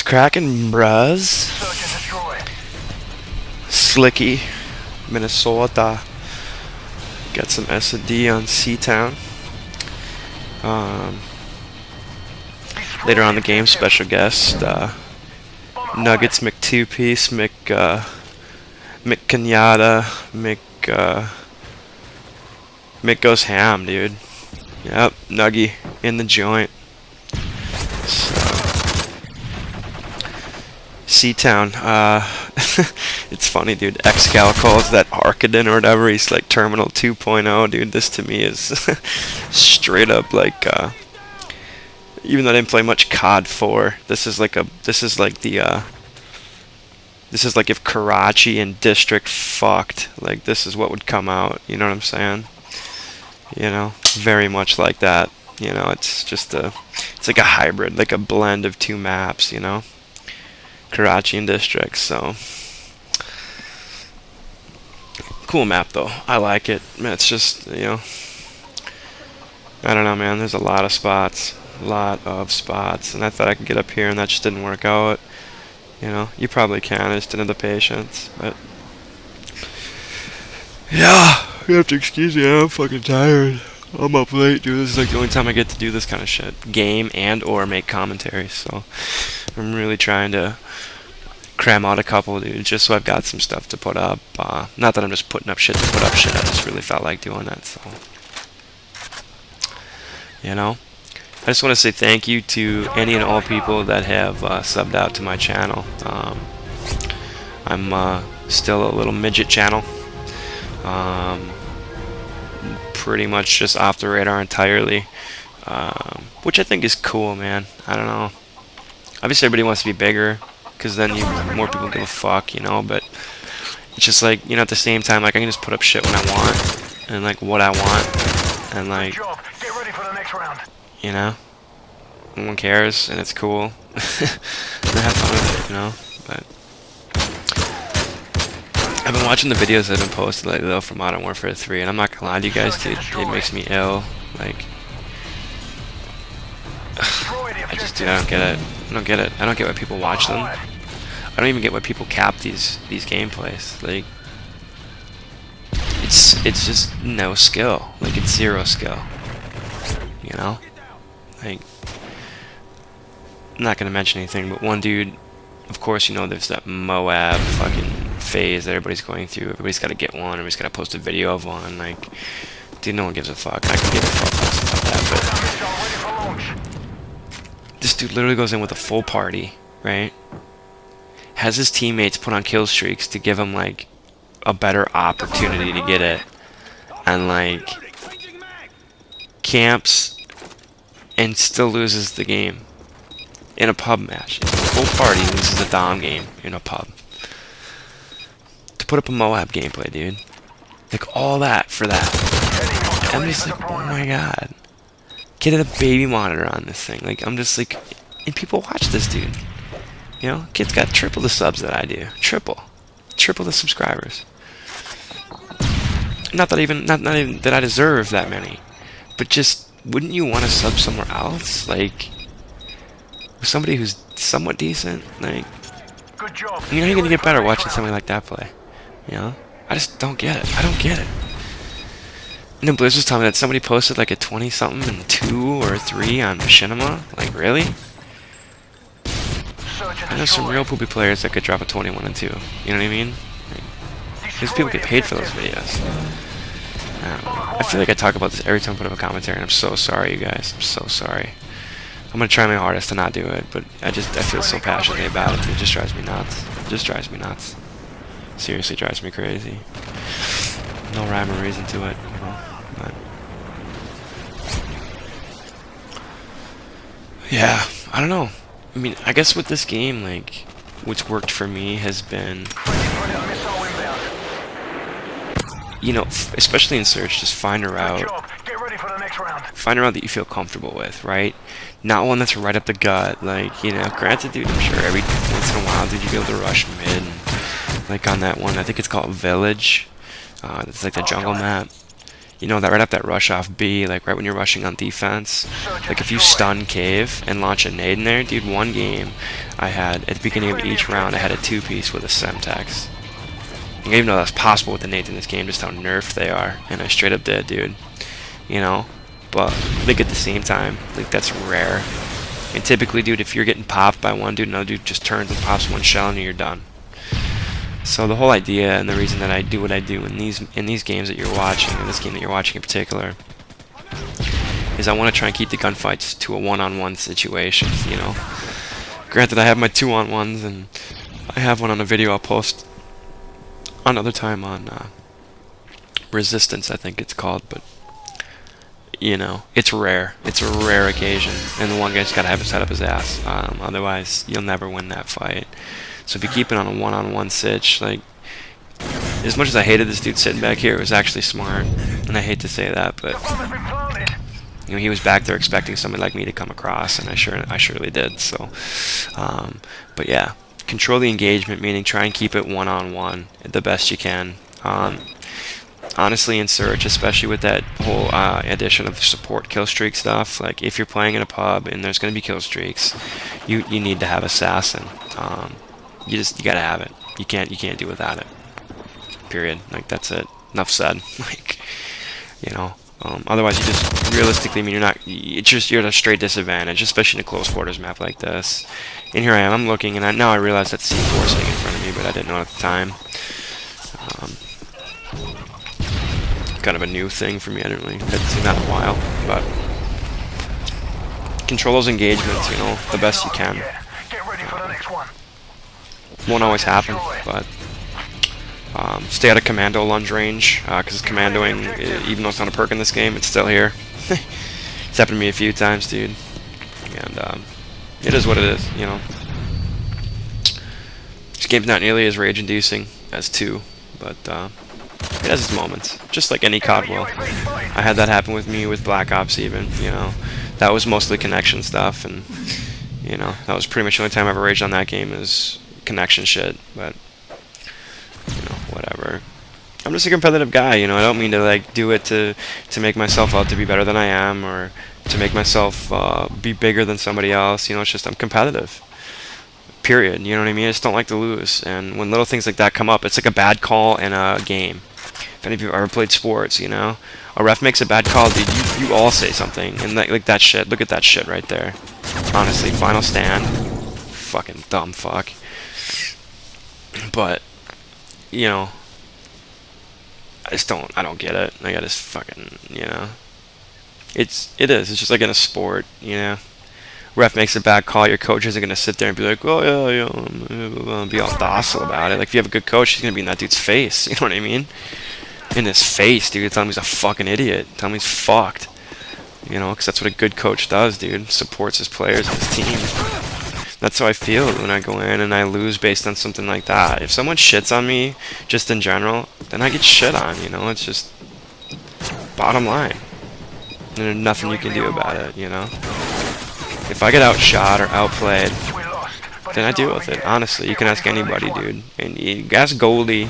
Cracking, bruz. Slicky, Minnesota. Got some S&D on Seatown. Later on in the game, special guest Nuggets McTwo-piece, McCanada, Mick goes ham, dude. Yep, Nuggy in the joint. So, Seatown. It's funny, dude. Xcal calls that Arcadin or whatever. He's like Terminal 2.0, dude. This to me is straight up like. Even though I didn't play much COD 4, this is like if Karachi and District fucked. Like this is what would come out. You know what I'm saying? You know, very much like that. You know, it's like a hybrid, like a blend of two maps. You know, Karachi and District. So cool map though. I like it. It's just, you know, I don't know, man. There's a lot of spots. And I thought I could get up here, and that just didn't work out. You know, you probably can. I just didn't have the patience. But yeah, you have to excuse me. I'm fucking tired. I'm up late, dude. This is like the only time I get to do this kind of shit, game and or make commentaries. So I'm really trying to cram out a couple, dude, just so I've got some stuff to put up. Not that I'm just putting up shit to put up shit. I just really felt like doing that. So you know. I just want to say thank you to any and all people that have subbed out to my channel. I'm still a little midget channel. Pretty much just off the radar entirely. Which I think is cool, man. I don't know. Obviously everybody wants to be bigger, because then more people give a fuck, you know, but it's just like, you know, at the same time, like, I can just put up shit when I want, and like what I want, and like, you know, no one cares, and it's cool. I have fun with it, you know. But I've been watching the videos that have been posted lately, though, from Modern Warfare 3, and I'm not gonna lie to you guys, dude, it makes me ill. Like, I don't get it. I don't get it. I don't get why people watch them. I don't even get why people cap these gameplays. Like, it's just no skill. Like, it's zero skill. You know? Like, I'm not gonna mention anything, but one dude, of course, you know, there's that Moab fucking phase that everybody's going through. Everybody's gotta get one, everybody's gotta post a video of one. Like, dude, no one gives a fuck. I can give a fuck less about that, but this dude literally goes in with a full party, right? Has his teammates put on kill streaks to give him, like, a better opportunity to get it, and, like, camps and still loses the game in a pub match. It's a full party, loses the Dom game in a pub. To put up a Moab gameplay, dude. Like, all that for that. I'm just like, oh my god. Get a baby monitor on this thing. Like, I'm just like, and people watch this dude. You know, kid's got triple the subs that I do. Triple the subscribers. Not even that I deserve that many, but just, wouldn't you want to sub somewhere else? Like, somebody who's somewhat decent. Like, good job. You know, you're gonna get better watching somebody like that play. You know, I just don't get it. I don't get it. And then Blizz was telling me that somebody posted like a 20-something and 2 or 3 on Machinima. Like, really? I know some real poopy players that could drop a 21 and 2. You know what I mean? Like, these people get paid for those videos. I don't know. I feel like I talk about this every time I put up a commentary, and I'm so sorry, you guys. I'm so sorry. I'm gonna try my hardest to not do it, but I feel so passionately about it. It just drives me nuts. It just drives me nuts. Seriously drives me crazy. No rhyme or reason to it, you know. But yeah, I don't know. I mean, I guess with this game, like, what's worked for me has been, you know, especially in search, just find a route. Find a route that you feel comfortable with, right? Not one that's right up the gut. Like, you know, granted, dude, I'm sure every once in a while, dude, you be able to rush mid. And, like on that one, I think it's called Village. It's like the jungle map. you know, that right after that rush off B, like right when you're rushing on defense, like if you stun cave and launch a nade in there, dude, one game I had, at the beginning of each round, I had a 2-piece with a Semtex. I didn't even know that's possible with the nades in this game, just how nerfed they are, and I straight up did, dude. You know, but like at the same time, like that's rare. And typically, dude, if you're getting popped by one dude, another dude just turns and pops one shell and you're done. So the whole idea and the reason that I do what I do in these games that you're watching, in this game that you're watching in particular, is I want to try and keep the gunfights to a one-on-one situation, you know. Granted, I have my 2-on-1s, and I have one on a video I'll post another time on Resistance, I think it's called, but you know, it's rare. It's a rare occasion, and the one guy's got to have his head up his ass. Otherwise, you'll never win that fight. So if you keep it on a one-on-one sitch, like, as much as I hated this dude sitting back here, it was actually smart, and I hate to say that, but you know, he was back there expecting somebody like me to come across, and I surely did. So, but yeah, control the engagement, meaning try and keep it one-on-one the best you can. Honestly, in Search, especially with that whole addition of support kill streak stuff, like if you're playing in a pub and there's going to be kill streaks, you need to have assassin. You gotta have it. You can't do without it. Period. Like, that's it. Enough said. Like, you know. Otherwise, you just realistically, I mean, you're at a straight disadvantage, especially in a close quarters map like this. And here I am. I'm looking, and now I realize that C4 sitting in front of me, but I didn't know at the time. Kind of a new thing for me. I hadn't seen that in a while, but control those engagements, you know, the best you can. Won't always happen, but stay out of commando lunge range, because commandoing, even though it's not a perk in this game, it's still here. It's happened to me a few times, dude, and it is what it is, you know. This game's not nearly as rage-inducing as 2, but it has its moments, just like any COD will. I had that happen with me with Black Ops even, you know. That was mostly connection stuff, and, you know, that was pretty much the only time I ever raged on that game is connection shit, but, you know, whatever. I'm just a competitive guy, you know. I don't mean to, like, do it to make myself out to be better than I am, or to make myself be bigger than somebody else, you know. It's just I'm competitive. Period, you know what I mean? I just don't like to lose, and when little things like that come up, it's like a bad call in a game. If any of you have ever played sports, you know, a ref makes a bad call, dude, you all say something, and like that shit, look at that shit right there. Honestly, final stand, fucking dumb fuck. But, you know, I don't get it. Like, I just fucking, you know, it's just like in a sport, you know. Ref makes a bad call, your coach isn't going to sit there and be like, oh yeah, be all docile about it. Like, if you have a good coach, he's going to be in that dude's face, you know what I mean? In his face, dude, tell him he's a fucking idiot. Tell him he's fucked. You know, because that's what a good coach does, dude. Supports his players and his team. That's how I feel when I go in and I lose based on something like that. If someone shits on me, just in general, then I get shit on, you know? It's just bottom line. And there's nothing you can do about it, you know? If I get outshot or outplayed, then I deal with it. Honestly, you can ask anybody, dude. And you ask Goldie,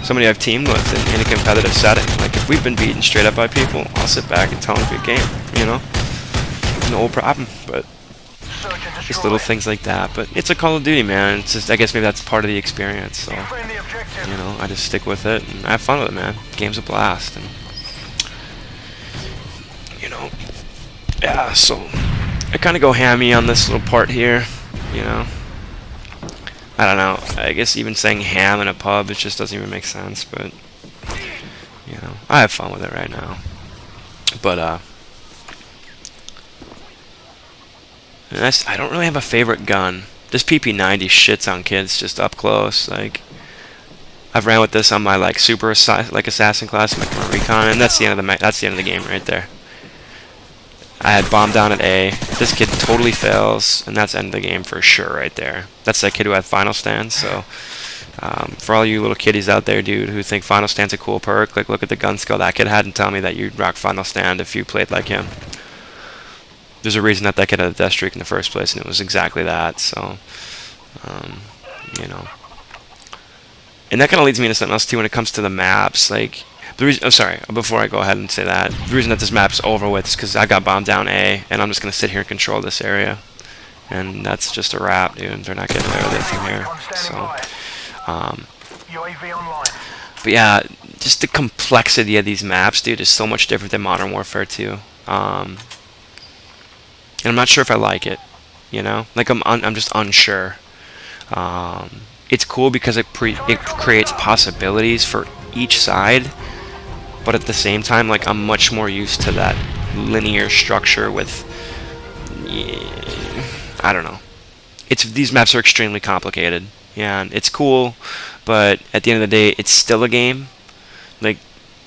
somebody I've teamed with in a competitive setting. Like, if we've been beaten straight up by people, I'll sit back and tell them good game, you know? No problem, but just little things like that. But it's a Call of Duty, man. It's just, I guess maybe that's part of the experience. So, you know, I just stick with it and I have fun with it, man. The game's a blast, and you know, yeah. So I kind of go hammy on this little part here, you know. I don't know. I guess even saying ham in a pub, it just doesn't even make sense. But you know, I have fun with it right now. But I don't really have a favorite gun. This PP90 shits on kids just up close. Like, I've ran with this on my like super assassin class, my current recon, and that's the end of the game right there. I had bomb down at A. This kid totally fails, and that's end of the game for sure right there. That's that kid who had final stand. So for all you little kiddies out there, dude, who think final stand's a cool perk, like, look at the gun skill that kid had and tell me that you'd rock final stand if you played like him. There's a reason that kid had a death streak in the first place, and it was exactly that. So you know, and that kind of leads me into something else too when it comes to the maps. Like, The reason, oh, sorry, before I go ahead and say that, the reason that this map's over with is because I got bombed down A, and I'm just gonna sit here and control this area, and that's just a wrap, dude. They're not getting away with it from here. So, but yeah, just the complexity of these maps, dude, is so much different than Modern Warfare 2. And I'm not sure if I like it. You know, like I'm just unsure. It's cool because it creates possibilities for each side, but at the same time, like, I'm much more used to that linear structure with, I don't know. These maps are extremely complicated, and it's cool, but at the end of the day, it's still a game. Like,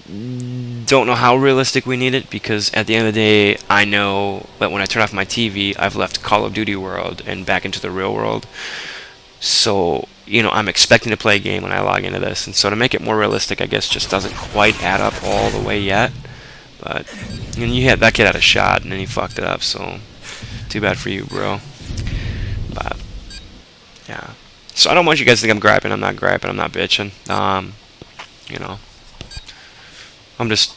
don't know how realistic we need it, because at the end of the day, I know that when I turn off my TV, I've left Call of Duty world and back into the real world. So, you know, I'm expecting to play a game when I log into this, and so to make it more realistic, I guess, just doesn't quite add up all the way yet. But, and you had that kid had a shot, and then he fucked it up, so too bad for you, bro. But yeah, so I don't want you guys to think I'm griping. I'm not griping. I'm not bitching. You know, I'm just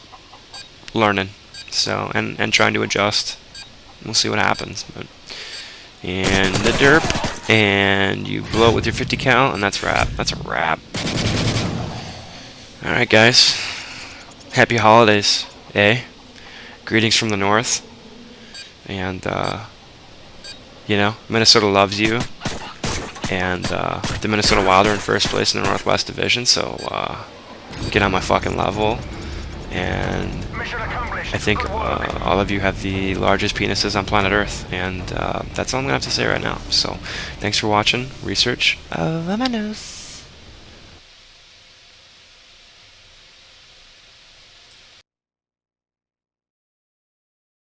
learning, so and trying to adjust. We'll see what happens. But and the derp, and you blow it with your 50 cal, and that's wrap. That's a wrap. All right, guys. Happy holidays, eh? Greetings from the north, and you know, Minnesota loves you, and the Minnesota Wild are in first place in the Northwest Division, so get on my fucking level, and I think all of you have the largest penises on planet Earth, and that's all I'm gonna have to say right now. So, thanks for watching. Research of my nose.